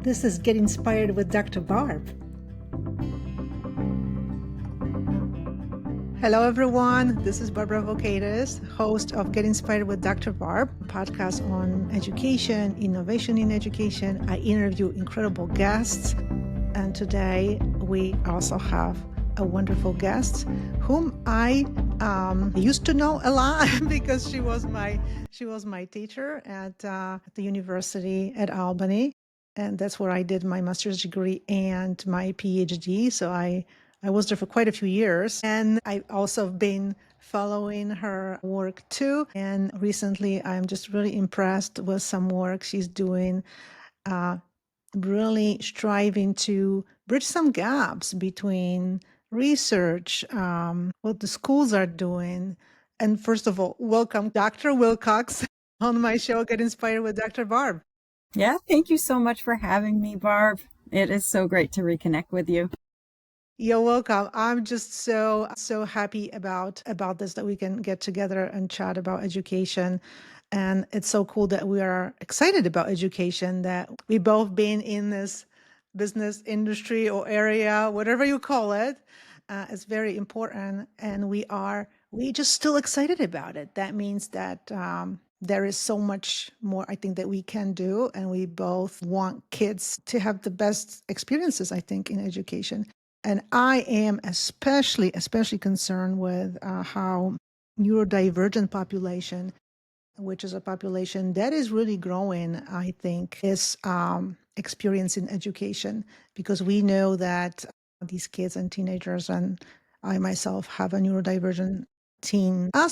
This is Get Inspired with Dr. Barb. Hello, everyone. This is Barbara Vocatus, host of Get Inspired with Dr. Barb, a podcast on education, innovation in education. I interview incredible guests. And today we also have a wonderful guest whom I used to know a lot because she was my teacher at the University at Albany. And that's where I did my master's degree and my Ph.D. So I was there for quite a few years. And I've also been following her work too. And recently, I'm just really impressed with some work she's doing, really striving to bridge some gaps between research, what the schools are doing. And first of all, welcome Dr. Wilcox on my show, Get Inspired with Dr. Barb. Yeah, thank you so much for having me, Barb. It is so great to reconnect with you. You're welcome. I'm just so happy about this, that we can get together and chat about education. And it's so cool that we are excited about education, that we both been in this business industry or area, whatever you call it. It's very important, and we just still excited about it. That means that there is so much more, I think, that we can do, and we both want kids to have the best experiences, I think, in education. And I am especially concerned with how neurodivergent population, which is a population that is really growing, I think, is experiencing education, because we know that these kids and teenagers, and I myself have a neurodivergent teen, are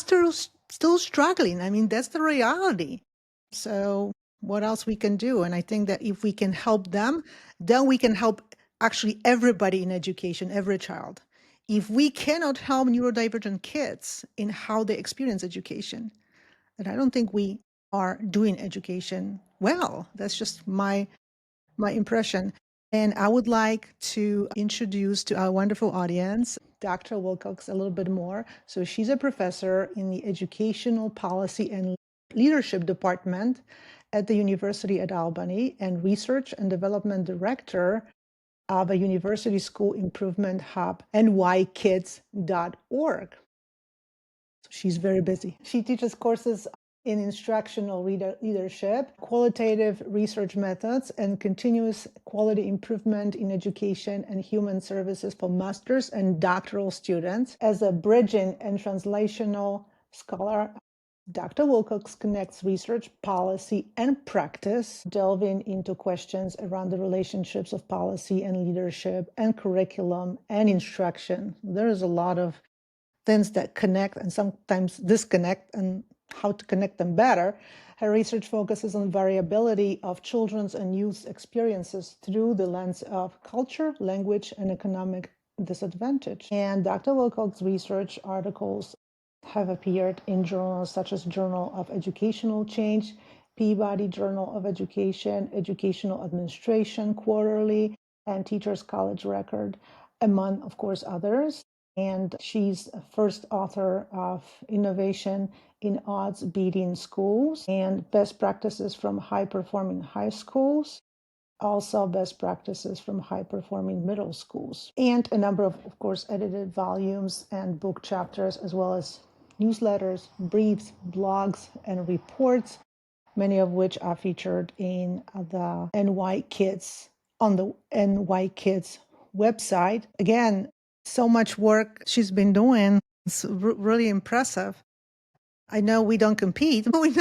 still struggling. I mean, that's the reality. So what else we can do? And I think that if we can help them, then we can help actually everybody in education, every child. If we cannot help neurodivergent kids in how they experience education, then I don't think we are doing education well. That's just my impression. And I would like to introduce to our wonderful audience Dr. Wilcox a little bit more. So she's a professor in the Educational Policy and Leadership Department at the University at Albany, and Research and Development Director of a University School Improvement Hub, nykids.org. So she's very busy. She teaches courses in instructional leadership, qualitative research methods, and continuous quality improvement in education and human services for master's and doctoral students. As a bridging and translational scholar, Dr. Wilcox connects research, policy, and practice, delving into questions around the relationships of policy and leadership and curriculum and instruction. There is a lot of things that connect and sometimes disconnect, and how to connect them better. Her research focuses on variability of children's and youth's experiences through the lens of culture, language, and economic disadvantage. And Dr. Wilcox's research articles have appeared in journals such as Journal of Educational Change, Peabody Journal of Education, Educational Administration Quarterly, and Teachers College Record, among, of course, others. And she's a first author of Innovation in Odds Beating Schools and Best Practices from High-Performing High Schools, also Best Practices from High-Performing Middle Schools, and a number of course, edited volumes and book chapters, as well as newsletters, briefs, blogs, and reports, many of which are featured in the NY Kids, on the NY Kids website. Again, so much work she's been doing. It's really impressive. I know we don't compete. We're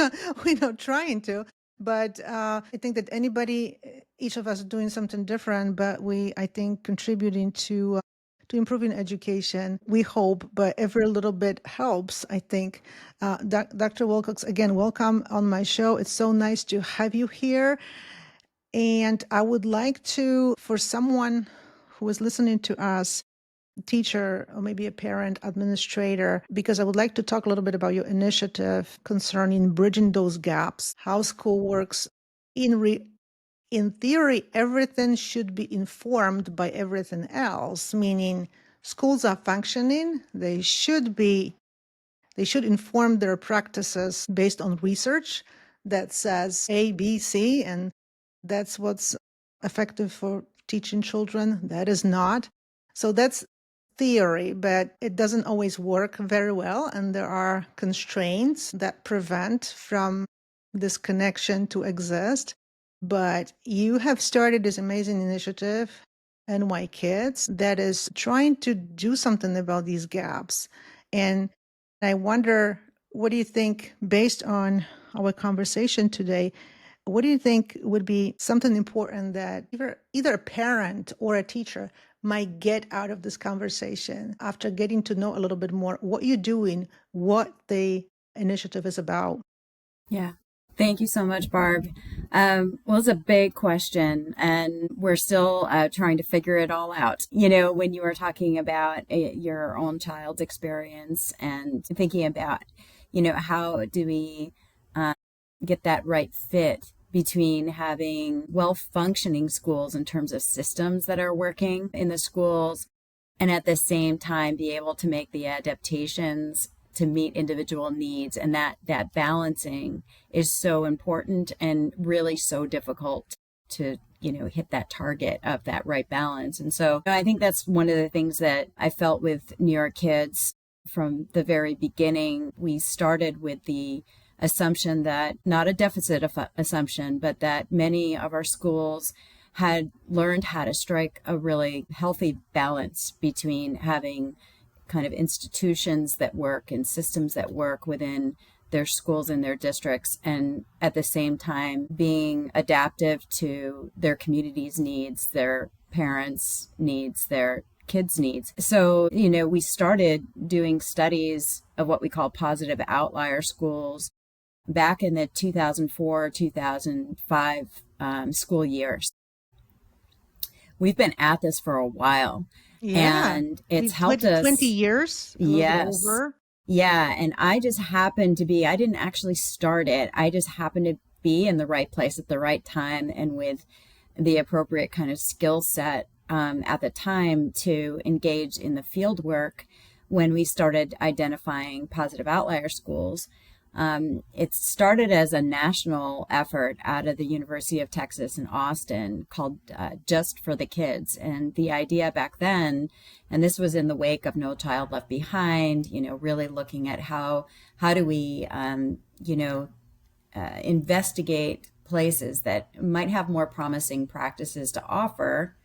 not trying to, but I think that each of us is doing something different, but I think, contributing to improving education, we hope, but every little bit helps, I think. Dr. Wilcox, again, welcome on my show. It's so nice to have you here. And I would like to, for someone who is listening to us, teacher or maybe a parent, administrator, because I would like to talk a little bit about your initiative concerning bridging those gaps, how school works. In theory, everything should be informed by everything else, meaning schools are functioning. They should inform their practices based on research that says A, B, C, and that's what's effective for teaching children. That is not. So that's theory, but it doesn't always work very well. And there are constraints that prevent from this connection to exist. But you have started this amazing initiative, NY Kids, that is trying to do something about these gaps. And I wonder, what do you think, based on our conversation today, what do you think would be something important that either a parent or a teacher might get out of this conversation after getting to know a little bit more what you're doing, what the initiative is about? Yeah. Thank you so much, Barb. Well, it's a big question, and we're still trying to figure it all out. When you were talking about your own child's experience and thinking about, how do we get that right fit between having well-functioning schools in terms of systems that are working in the schools, and at the same time be able to make the adaptations to meet individual needs. And that balancing is so important and really so difficult to hit that target of that right balance. And so I think that's one of the things that I felt with New York Kids from the very beginning. We started with the assumption that, not a deficit assumption, but that many of our schools had learned how to strike a really healthy balance between having kind of institutions that work and systems that work within their schools and their districts, and at the same time being adaptive to their community's needs, their parents' needs, their kids' needs. So, we started doing studies of what we call positive outlier schools back in the 2004-2005 school years. We've been at this for a while. Yeah. And it's helped us. 20 years? Yes. Over. Yeah. And I just happened to be, I didn't actually start it. I just happened to be in the right place at the right time and with the appropriate kind of skill set at the time to engage in the field work when we started identifying positive outlier schools. It started as a national effort out of the University of Texas in Austin called Just for the Kids. And the idea back then, and this was in the wake of No Child Left Behind, really looking at how do we, investigate places that might have more promising practices to offer.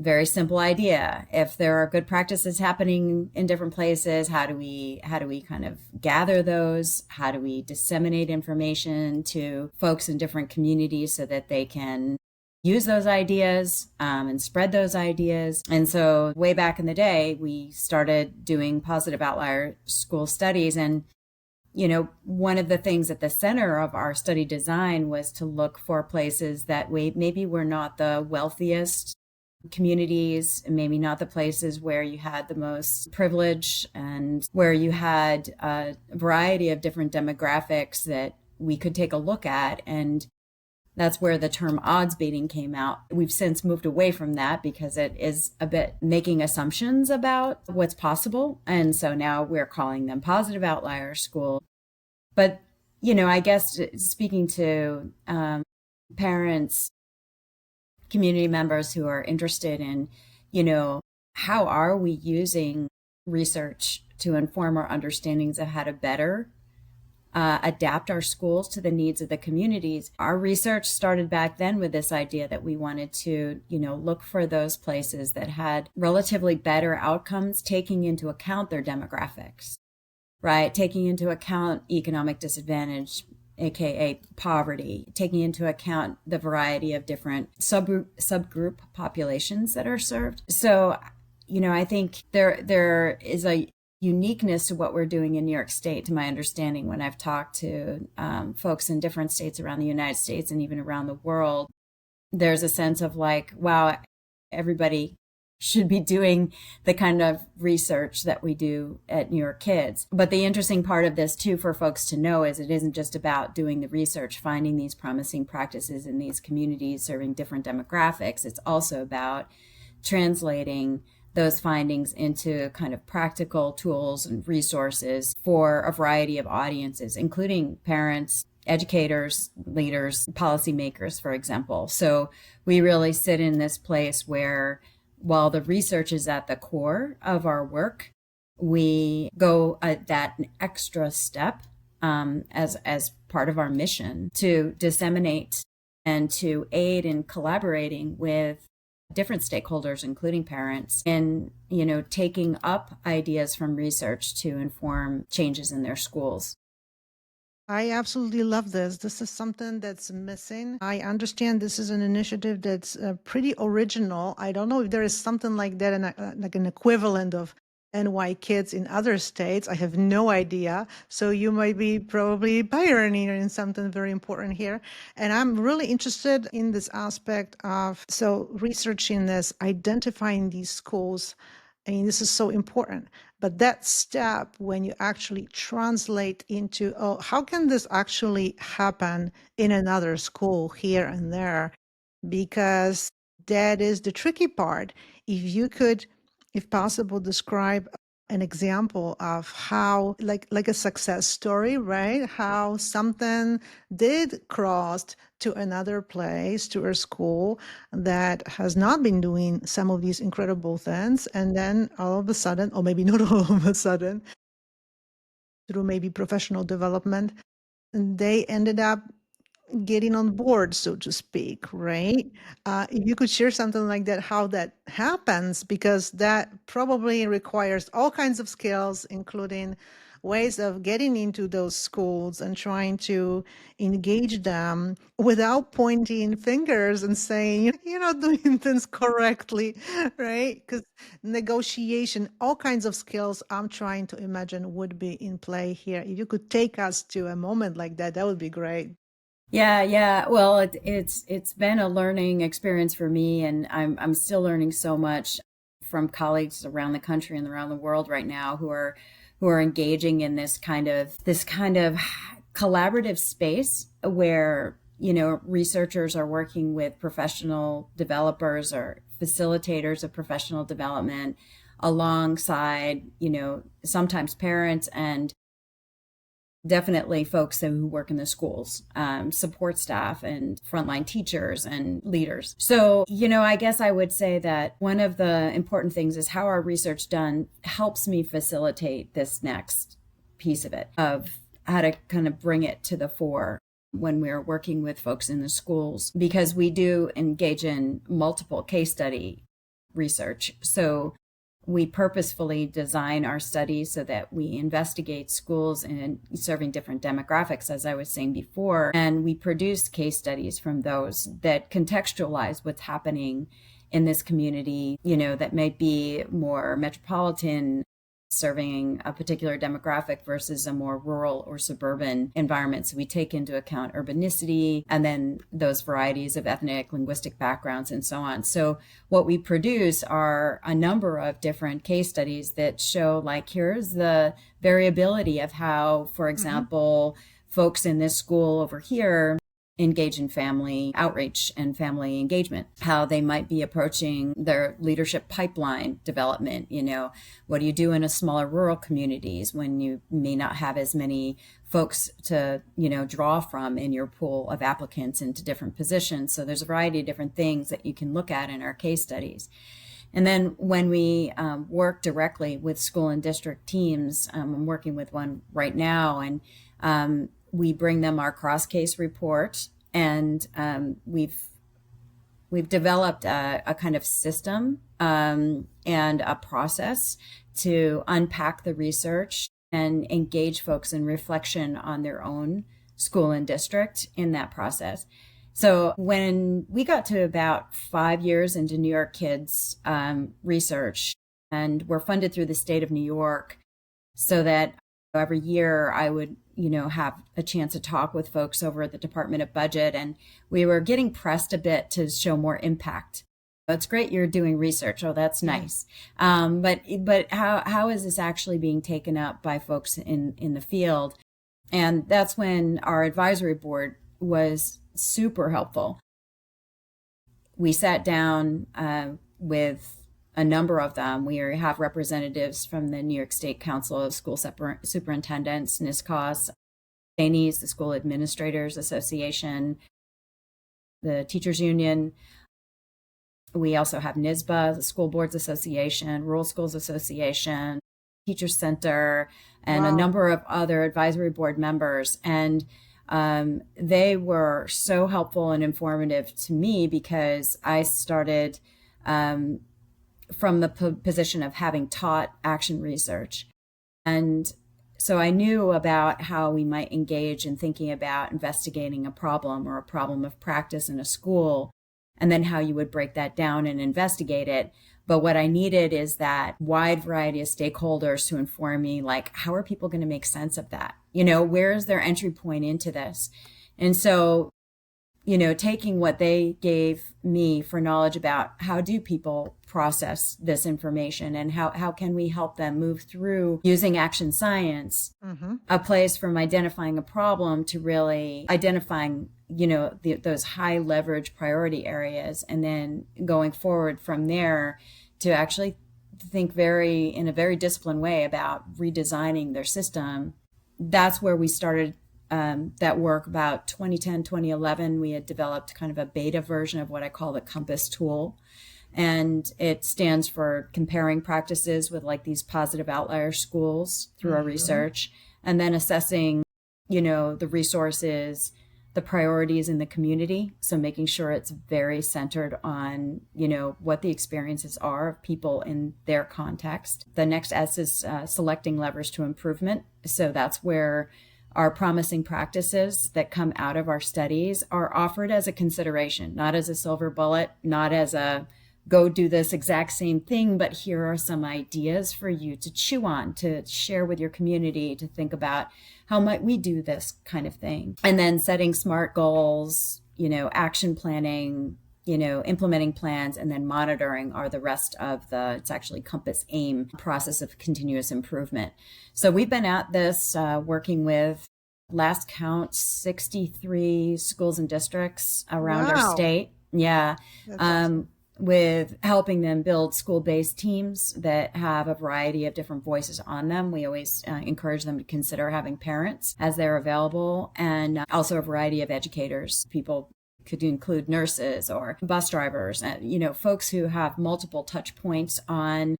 Very simple idea. If there are good practices happening in different places, how do we kind of gather those? How do we disseminate information to folks in different communities so that they can use those ideas and spread those ideas? And so way back in the day, we started doing positive outlier school studies. And one of the things at the center of our study design was to look for places that maybe were not the wealthiest communities, maybe not the places where you had the most privilege and where you had a variety of different demographics that we could take a look at. And that's where the term odds baiting came out. We've since moved away from that because it is a bit making assumptions about what's possible. And so now we're calling them positive outlier school. But, I guess speaking to parents, community members who are interested in, how are we using research to inform our understandings of how to better adapt our schools to the needs of the communities. Our research started back then with this idea that we wanted to, look for those places that had relatively better outcomes, taking into account their demographics, right? Taking into account economic disadvantage, aka poverty, taking into account the variety of different subgroup populations that are served. So, I think there is a uniqueness to what we're doing in New York State, to my understanding, when I've talked to folks in different states around the United States and even around the world. There's a sense of like, wow, everybody should be doing the kind of research that we do at New York Kids. But the interesting part of this too for folks to know is it isn't just about doing the research, finding these promising practices in these communities, serving different demographics. It's also about translating those findings into kind of practical tools and resources for a variety of audiences, including parents, educators, leaders, policymakers, for example. So we really sit in this place where, while the research is at the core of our work, we go that extra step as part of our mission to disseminate and to aid in collaborating with different stakeholders, including parents, in taking up ideas from research to inform changes in their schools. I absolutely love this. This is something that's missing. I understand this is an initiative that's pretty original. I don't know if there is something like that, like an equivalent of NY Kids in other states. I have no idea. So you might be probably pioneering in something very important here. And I'm really interested in this aspect of, so researching this, identifying these schools. I mean, this is so important. But that step, when you actually translate into, oh, how can this actually happen in another school here and there? Because that is the tricky part. If you could, if possible, describe an example of how, like a success story, right? How something did cross to another place, to a school that has not been doing some of these incredible things, and then all of a sudden, or maybe not all of a sudden, through maybe professional development, they ended up getting on board, so to speak, right? If you could share something like that, how that happens, because that probably requires all kinds of skills, including ways of getting into those schools and trying to engage them without pointing fingers and saying, you're not doing things correctly, right? Because negotiation, all kinds of skills I'm trying to imagine would be in play here. If you could take us to a moment like that, that would be great. Yeah. Well, it's been a learning experience for me, and I'm still learning so much from colleagues around the country and around the world right now who are engaging in this kind of collaborative space where researchers are working with professional developers or facilitators of professional development alongside sometimes parents and definitely folks who work in the schools, support staff and frontline teachers and leaders. So, I guess I would say that one of the important things is how our research done helps me facilitate this next piece of it, of how to kind of bring it to the fore when we're working with folks in the schools, because we do engage in multiple case study research. So we purposefully design our studies so that we investigate schools in serving different demographics, as I was saying before, and we produce case studies from those that contextualize what's happening in this community, that may be more metropolitan, serving a particular demographic versus a more rural or suburban environment. So we take into account urbanicity and then those varieties of ethnic, linguistic backgrounds and so on. So what we produce are a number of different case studies that show, like, here's the variability of how, for example, folks in this school over here engage in family outreach and family engagement, how they might be approaching their leadership pipeline development. What do you do in a smaller rural communities when you may not have as many folks to, draw from in your pool of applicants into different positions? So there's a variety of different things that you can look at in our case studies. And then when we work directly with school and district teams, I'm working with one right now, and we bring them our cross-case report, and we've developed a kind of system and a process to unpack the research and engage folks in reflection on their own school and district in that process. So when we got to about 5 years into New York Kids research, and we're funded through the state of New York, so that every year I would have a chance to talk with folks over at the Department of Budget, and we were getting pressed a bit to show more impact. It's great you're doing research. Oh, that's nice. But how is this actually being taken up by folks in the field? And that's when our advisory board was super helpful. We sat down with a number of them. We have representatives from the New York State Council of School Superintendents, NISCOS, trainees, the School Administrators Association, the Teachers Union. We also have NISBA, the School Boards Association, Rural Schools Association, Teacher Center, and a number of other advisory board members. And they were so helpful and informative to me because I started from the position of having taught action research. And so I knew about how we might engage in thinking about investigating a problem or a problem of practice in a school, and then how you would break that down and investigate it. But what I needed is that wide variety of stakeholders to inform me, like, how are people going to make sense of that? Where is their entry point into this? And so, taking what they gave me for knowledge about how do people process this information and how can we help them move through using action science, a place from identifying a problem to really identifying, those high leverage priority areas, and then going forward from there to actually think in a very disciplined way about redesigning their system. That's where we started that work about 2010, 2011. We had developed kind of a beta version of what I call the COMPASS tool. And it stands for comparing practices with like these positive outlier schools through our research, and then assessing, the resources, the priorities in the community. So making sure it's very centered on, what the experiences are of people in their context. The next S is selecting levers to improvement. So that's where our promising practices that come out of our studies are offered as a consideration, not as a silver bullet, not as a go do this exact same thing, but here are some ideas for you to chew on, to share with your community, to think about how might we do this kind of thing. And then setting SMART goals, action planning, implementing plans, and then monitoring are the rest of it's actually COMPASS AIM process of continuous improvement. So we've been at this working with, last count, 63 schools and districts around our state. Yeah. Awesome. With helping them build school-based teams that have a variety of different voices on them. We always encourage them to consider having parents as they're available, and also a variety of educators. People could include nurses or bus drivers, folks who have multiple touch points on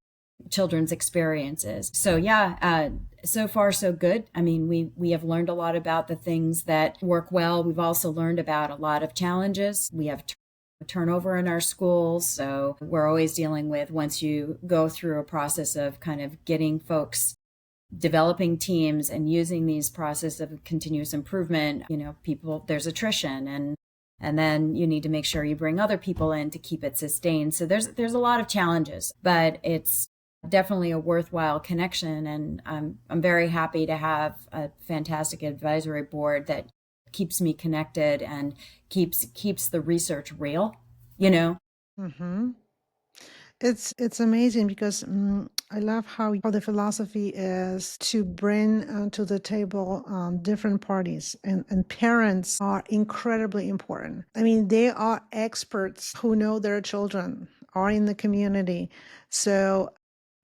children's experiences. So yeah, so far so good. I mean, we have learned a lot about the things that work well. We've also learned about a lot of challenges. We have turnover in our schools. So we're always dealing with, once you go through a process of kind of getting folks developing teams and using these processes of continuous improvement, people, there's attrition, and then you need to make sure you bring other people in to keep it sustained. So there's a lot of challenges, but it's definitely a worthwhile connection. And I'm very happy to have a fantastic advisory board that keeps me connected and keeps the research real, Mm-hmm. It's amazing because I love how the philosophy is to bring to the table different parties, and parents are incredibly important. I mean, they are experts who know their children, are in the community. So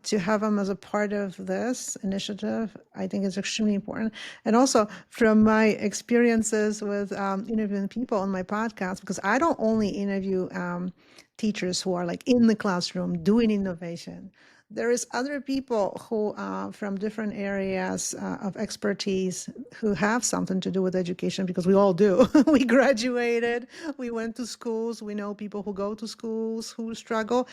to have them as a part of this initiative, I think is extremely important. And also from my experiences with interviewing people on my podcast, because I don't only interview teachers who are like in the classroom doing innovation. There is other people who from different areas of expertise who have something to do with education, because we all do. We graduated, we went to schools, we know people who go to schools who struggle.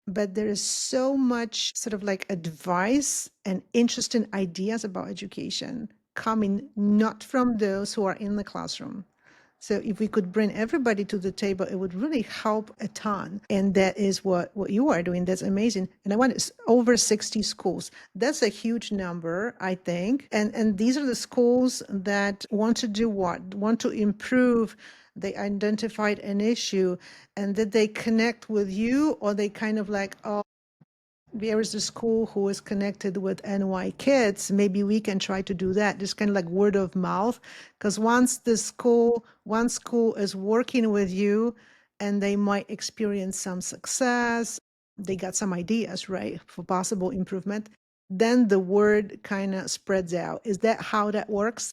But there is so much sort of like advice and interesting ideas about education coming not from those who are in the classroom. So if we could bring everybody to the table, it would really help a ton. And that is what you are doing. That's amazing. And I want over 60 schools. That's a huge number, I think. And these are the schools that want to do what? Want to improve. They identified an issue, and did they connect with you, or they kind of like, oh, there is a school who is connected with NY kids, maybe we can try to do that, just kind of like word of mouth. Because once one school is working with you and they might experience some success, they got some ideas, right, for possible improvement, then the word kind of spreads out. Is that how that works?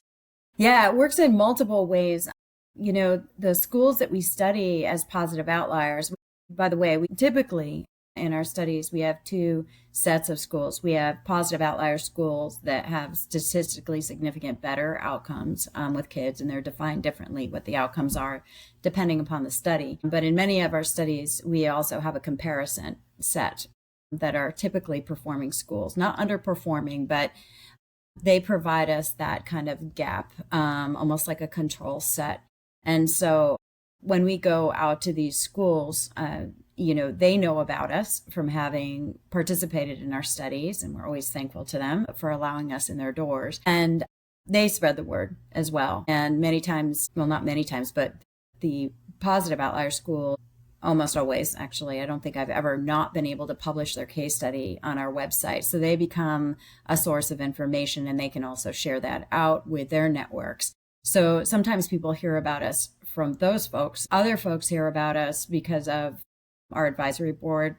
Yeah, it works in multiple ways. The schools that we study as positive outliers, by the way, we typically in our studies, we have two sets of schools. We have positive outlier schools that have statistically significant better outcomes with kids, and they're defined differently what the outcomes are depending upon the study. But in many of our studies, we also have a comparison set that are typically performing schools, not underperforming, but they provide us that kind of gap, almost like a control set. And so when we go out to these schools, they know about us from having participated in our studies, and we're always thankful to them for allowing us in their doors. And they spread the word as well. And many times, well, not many times, but the positive outlier school, almost always, actually, I don't think I've ever not been able to publish their case study on our website. So they become a source of information, and they can also share that out with their networks. So sometimes people hear about us from those folks. Other folks hear about us because of our advisory board.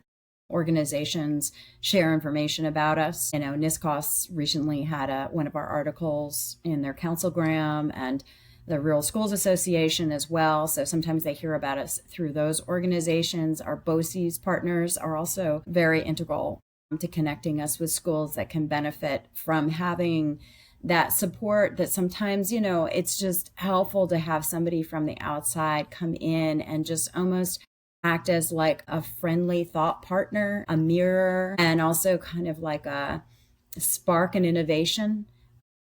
Organizations share information about us. NISCOS recently had one of our articles in their councilgram, and the Rural Schools Association as well. So sometimes they hear about us through those organizations. Our BOCES partners are also very integral to connecting us with schools that can benefit from having that support. That sometimes, it's just helpful to have somebody from the outside come in and just almost act as like a friendly thought partner, a mirror, and also kind of like a spark and innovation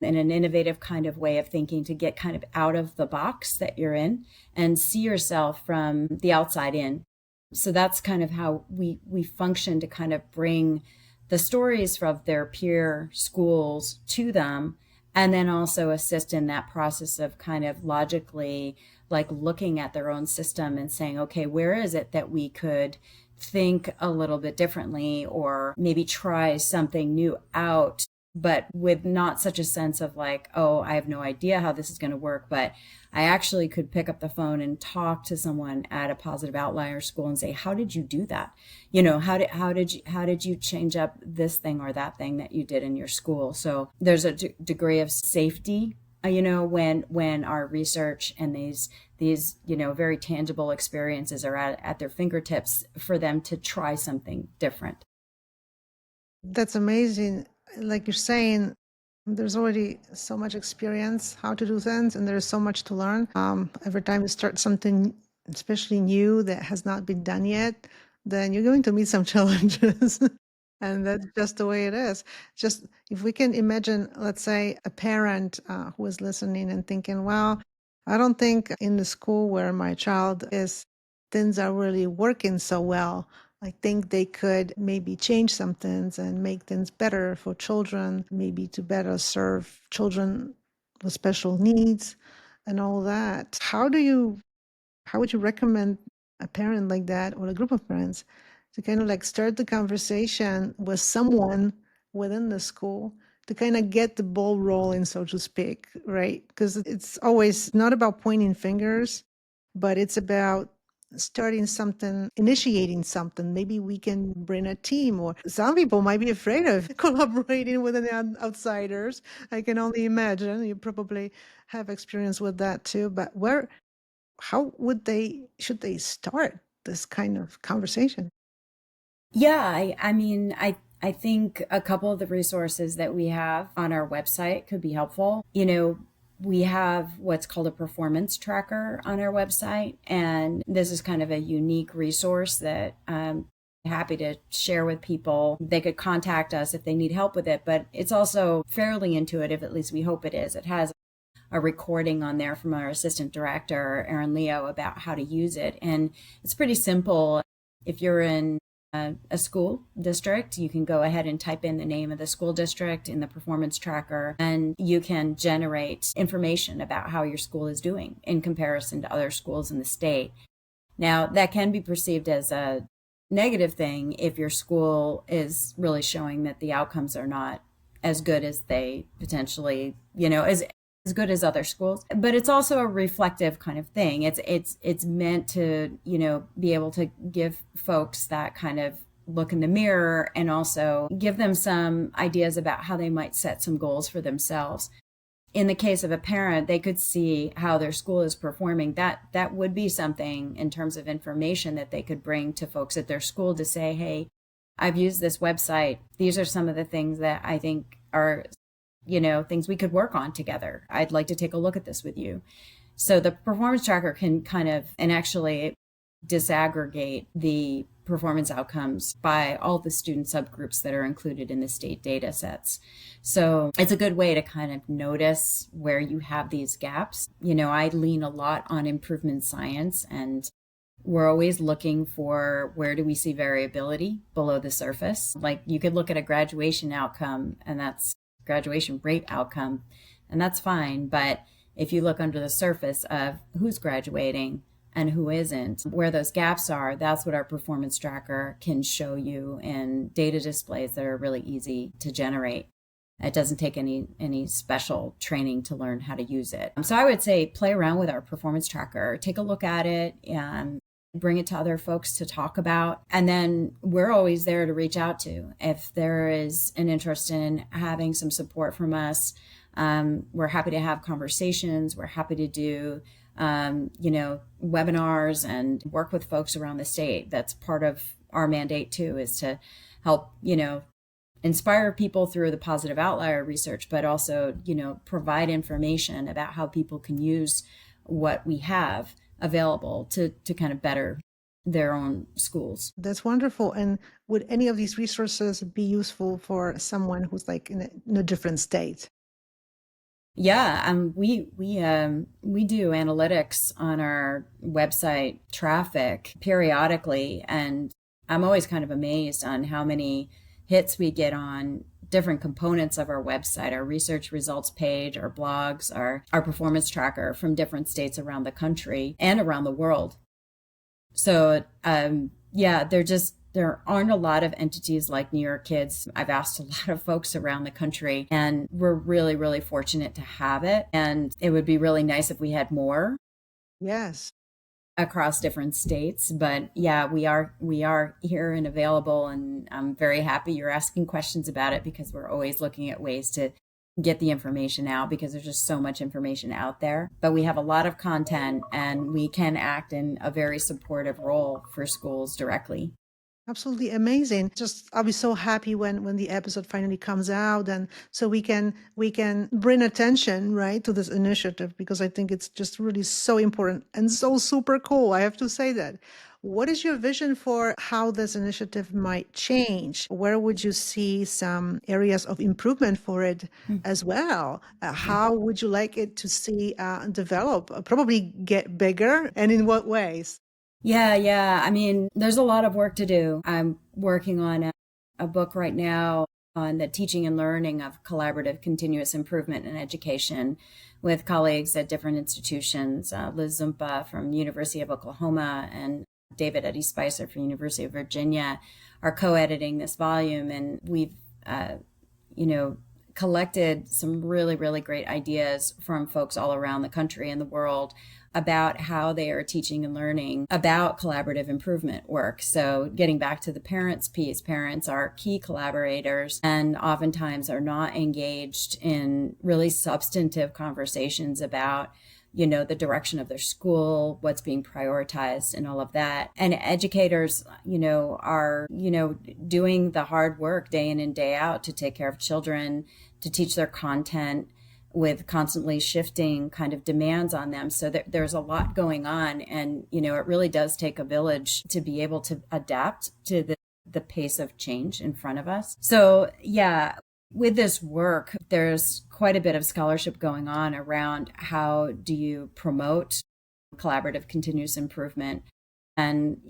and an innovative kind of way of thinking to get kind of out of the box that you're in and see yourself from the outside in. So that's kind of how we function to kind of bring the stories from their peer schools to them, and then also assist in that process of kind of logically like looking at their own system and saying, okay, where is it that we could think a little bit differently, or maybe try something new out, but with not such a sense of like, oh, I have no idea how this is going to work, but I actually could pick up the phone and talk to someone at a positive outlier school and say, how did you do that? How did you change up this thing or that thing that you did in your school? So there's a degree of safety, when our research and these very tangible experiences are at their fingertips for them to try something different. That's amazing. Like you're saying, there's already so much experience how to do things, and there's so much to learn. Every time you start something, especially new that has not been done yet, then you're going to meet some challenges. And that's just the way it is. Just if we can imagine, let's say, a parent who is listening and thinking, well, I don't think in the school where my child is, things are really working so well. I think they could maybe change some things and make things better for children, maybe to better serve children with special needs and all that. How would you recommend a parent like that or a group of parents to kind of like start the conversation with someone within the school to kind of get the ball rolling, so to speak, right? Because it's always not about pointing fingers, but it's about starting something, initiating something. Maybe we can bring a team, or some people might be afraid of collaborating with an outsiders. I can only imagine. You probably have experience with that too. But how should they start this kind of conversation? Yeah, I think a couple of the resources that we have on our website could be helpful. We have what's called a performance tracker on our website, and this is kind of a unique resource that I'm happy to share with people. They could contact us if they need help with it, but it's also fairly intuitive, at least we hope it is. It has a recording on there from our assistant director, Erin Leo, about how to use it. And it's pretty simple. If you're in a school district, you can go ahead and type in the name of the school district in the performance tracker, and you can generate information about how your school is doing in comparison to other schools in the state. Now, that can be perceived as a negative thing if your school is really showing that the outcomes are not as good as they potentially, as good as other schools. But it's also a reflective kind of thing. It's meant to, be able to give folks that kind of look in the mirror and also give them some ideas about how they might set some goals for themselves. in the case of a parent, they could see how their school is performing. That would be something in terms of information that they could bring to folks at their school to say, hey, I've used this website. These are some of the things that I think are, things we could work on together. I'd like to take a look at this with you. So the performance tracker can kind of, and actually disaggregate the performance outcomes by all the student subgroups that are included in the state data sets. So it's a good way to kind of notice where you have these gaps. I lean a lot on improvement science, and we're always looking for where do we see variability below the surface. Like you could look at a graduation outcome, and that's graduation rate outcome, and that's fine. But if you look under the surface of who's graduating and who isn't, where those gaps are, that's what our performance tracker can show you in data displays that are really easy to generate. It doesn't take any special training to learn how to use it. So I would say play around with our performance tracker, take a look at it, and bring it to other folks to talk about. And then we're always there to reach out to. If there is an interest in having some support from us, we're happy to have conversations. We're happy to do webinars and work with folks around the state. That's part of our mandate too, is to help, inspire people through the positive outlier research, but also, provide information about how people can use what we have available to kind of better their own schools. That's wonderful. And would any of these resources be useful for someone who's like in a different state? Yeah, we do analytics on our website traffic periodically, and I'm always kind of amazed on how many hits we get on different components of our website, our research results page, our blogs, our performance tracker from different states around the country and around the world. So there aren't a lot of entities like New York Kids. I've asked a lot of folks around the country, and we're really, really fortunate to have it. And it would be really nice if we had more. Yes. Across different states. But yeah, we are here and available. And I'm very happy you're asking questions about it, because we're always looking at ways to get the information out, because there's just so much information out there. But we have a lot of content, and we can act in a very supportive role for schools directly. Absolutely amazing. I'll be so happy when the episode finally comes out, and so we can bring attention, right, to this initiative, because I think it's just really so important and so super cool. I have to say that. What is your vision for how this initiative might change? Where would you see some areas of improvement for it as well? How would you like it to see develop, probably get bigger, and in what ways? Yeah. I mean, there's a lot of work to do. I'm working on a book right now on the teaching and learning of collaborative continuous improvement in education with colleagues at different institutions. Liz Zumpa from University of Oklahoma and David Eddie Spicer from University of Virginia are co-editing this volume. And we've, collected some really, really great ideas from folks all around the country and the world about how they are teaching and learning about collaborative improvement work. So getting back to the parents piece, parents are key collaborators and oftentimes are not engaged in really substantive conversations about the direction of their school, what's being prioritized and all of that. And educators, are, doing the hard work day in and day out to take care of children, to teach their content with constantly shifting kind of demands on them. So there's a lot going on. And, it really does take a village to be able to adapt to the pace of change in front of us. So yeah, with this work, there's quite a bit of scholarship going on around how do you promote collaborative continuous improvement and,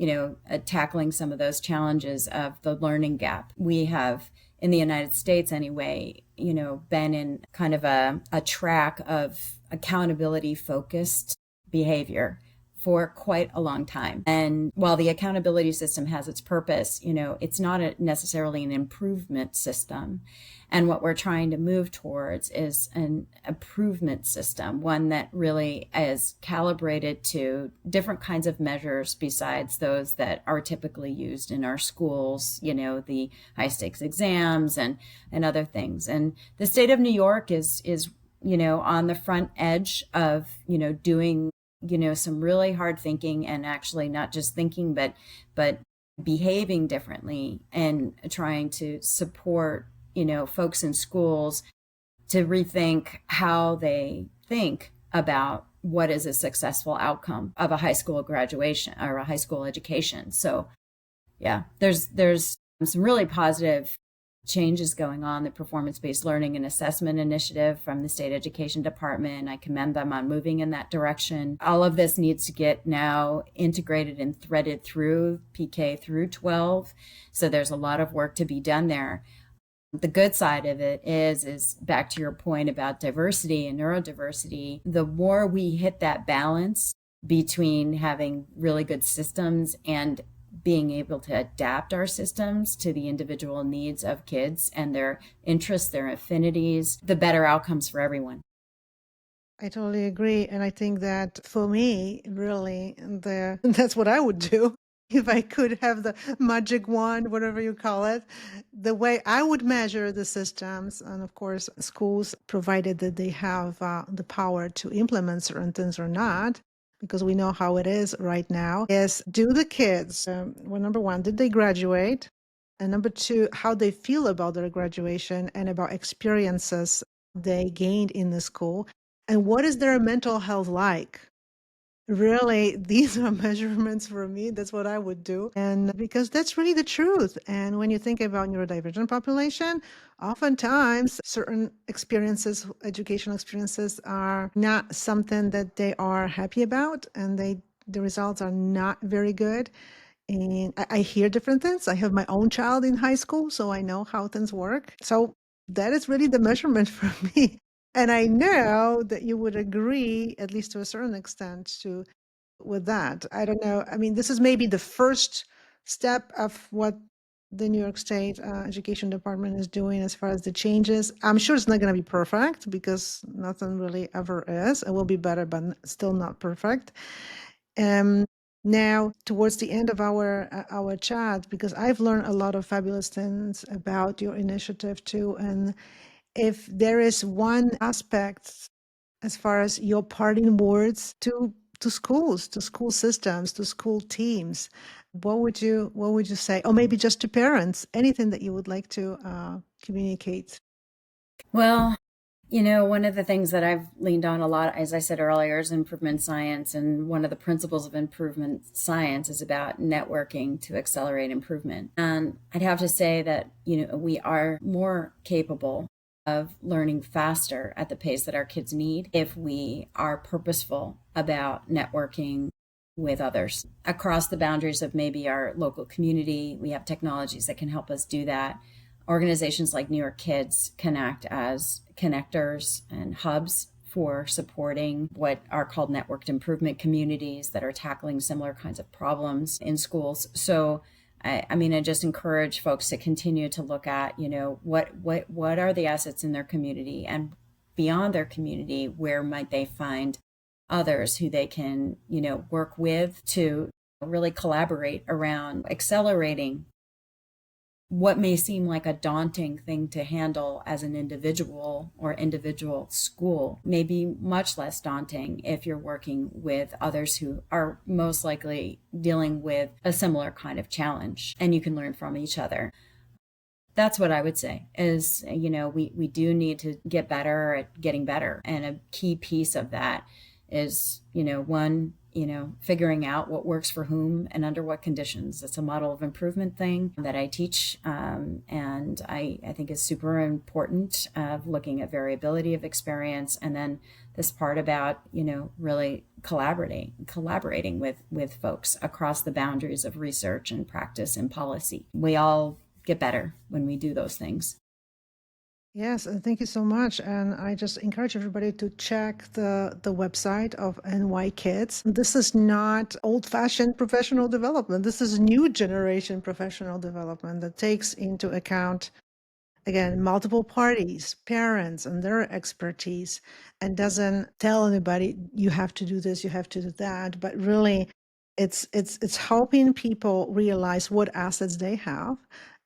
tackling some of those challenges of the learning gap. We have, in the United States anyway, been in kind of a track of accountability focused behavior for quite a long time. And while the accountability system has its purpose, it's not necessarily an improvement system. And what we're trying to move towards is an improvement system, one that really is calibrated to different kinds of measures besides those that are typically used in our schools, the high stakes exams and other things. And the state of New York is on the front edge of, doing, some really hard thinking, and actually not just thinking, but behaving differently, and trying to support, folks in schools to rethink how they think about what is a successful outcome of a high school graduation or a high school education. So yeah, there's some really positive changes going on. The performance-based learning and assessment initiative from the state education department, I commend them on moving in that direction. All of this needs to get now integrated and threaded through PK through 12. So there's a lot of work to be done there. The good side of it is back to your point about diversity and neurodiversity. The more we hit that balance between having really good systems and being able to adapt our systems to the individual needs of kids and their interests, their affinities, the better outcomes for everyone. I totally agree. And I think that for me, really, that's what I would do if I could have the magic wand, whatever you call it. The way I would measure the systems, and of course, schools, provided that they have the power to implement certain things or not, because we know how it is right now, is do the kids, well, number one, did they graduate? And number two, how they feel about their graduation and about experiences they gained in the school. And what is their mental health like? Really, these are measurements for me. That's what I would do. And because that's really the truth. And when you think about neurodivergent population, oftentimes certain experiences, educational experiences, are not something that they are happy about, and the results are not very good. And I hear different things. I have my own child in high school, so I know how things work. So that is really the measurement for me. And I know that you would agree, at least to a certain extent, with that. I don't know. I mean, this is maybe the first step of what the New York State Education Department is doing as far as the changes. I'm sure it's not going to be perfect, because nothing really ever is. It will be better, but still not perfect. Now, towards the end of our chat, because I've learned a lot of fabulous things about your initiative too, and if there is one aspect as far as your parting words to schools, to school systems, to school teams, what would you say? Or maybe just to parents, anything that you would like to communicate. Well, one of the things that I've leaned on a lot, as I said earlier, is improvement science. And one of the principles of improvement science is about networking to accelerate improvement. And I'd have to say that, we are more capable of learning faster at the pace that our kids need if we are purposeful about networking with others across the boundaries of maybe our local community. We have technologies that can help us do that. Organizations like New York Kids can act as connectors and hubs for supporting what are called networked improvement communities that are tackling similar kinds of problems in schools. So I just encourage folks to continue to look at, what are the assets in their community, and beyond their community, where might they find others who they can, work with to really collaborate around accelerating what may seem like a daunting thing to handle as an individual or individual school may be much less daunting if you're working with others who are most likely dealing with a similar kind of challenge, and you can learn from each other. That's what I would say is, we do need to get better at getting better. And a key piece of that is, one, figuring out what works for whom and under what conditions. It's a model of improvement thing that I teach, and I think is super important, of looking at variability of experience. And then this part about, really collaborating with folks across the boundaries of research and practice and policy. We all get better when we do those things. Yes, and thank you so much. And I just encourage everybody to check the website of NY Kids. This is not old-fashioned professional development. This is new generation professional development that takes into account, again, multiple parties, parents, and their expertise, and doesn't tell anybody you have to do this, you have to do that, but really it's helping people realize what assets they have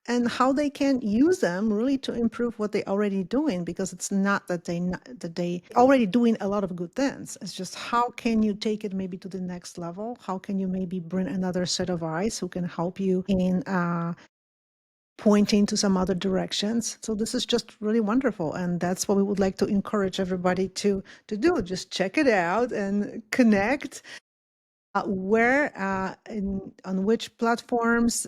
and how they can use them really to improve what they're already doing, because it's not that they already doing a lot of good things. It's just how can you take it maybe to the next level? How can you maybe bring another set of eyes who can help you in pointing to some other directions. So this is just really wonderful, and that's what we would like to encourage everybody to do. Just check it out and connect. On which platforms,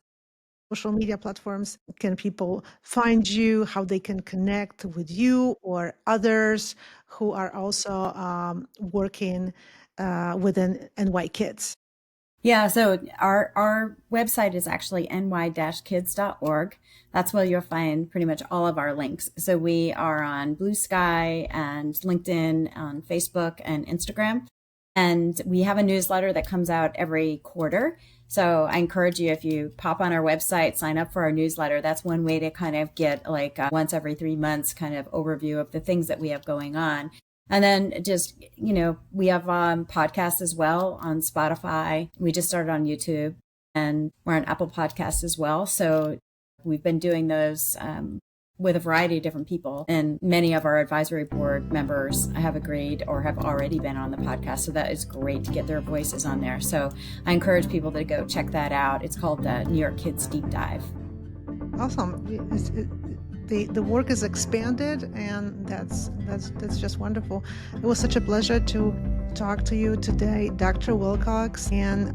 social media platforms, can people find you? How they can connect with you or others who are also working within NY Kids? Yeah, so our website is actually ny-kids.org. That's where you'll find pretty much all of our links. So we are on Blue Sky and LinkedIn, on Facebook and Instagram. And we have a newsletter that comes out every quarter. So I encourage you, if you pop on our website, sign up for our newsletter. That's one way to kind of get like a once every 3 months kind of overview of the things that we have going on. And then just, we have podcasts as well on Spotify. We just started on YouTube, and we're on Apple Podcasts as well. So we've been doing those with a variety of different people. And many of our advisory board members have agreed or have already been on the podcast. So that is great to get their voices on there. So I encourage people to go check that out. It's called the New York Kids Deep Dive. Awesome. The work is expanded, and that's just wonderful. It was such a pleasure to talk to you today, Dr. Wilcox, and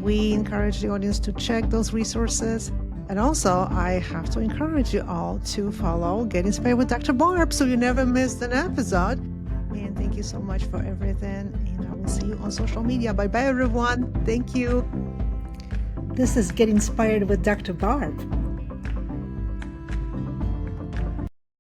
we encourage the audience to check those resources. And also, I have to encourage you all to follow Get Inspired with Dr. Barb so you never miss an episode. And thank you so much for everything, and I will see you on social media. Bye-bye, everyone. Thank you. This is Get Inspired with Dr. Barb.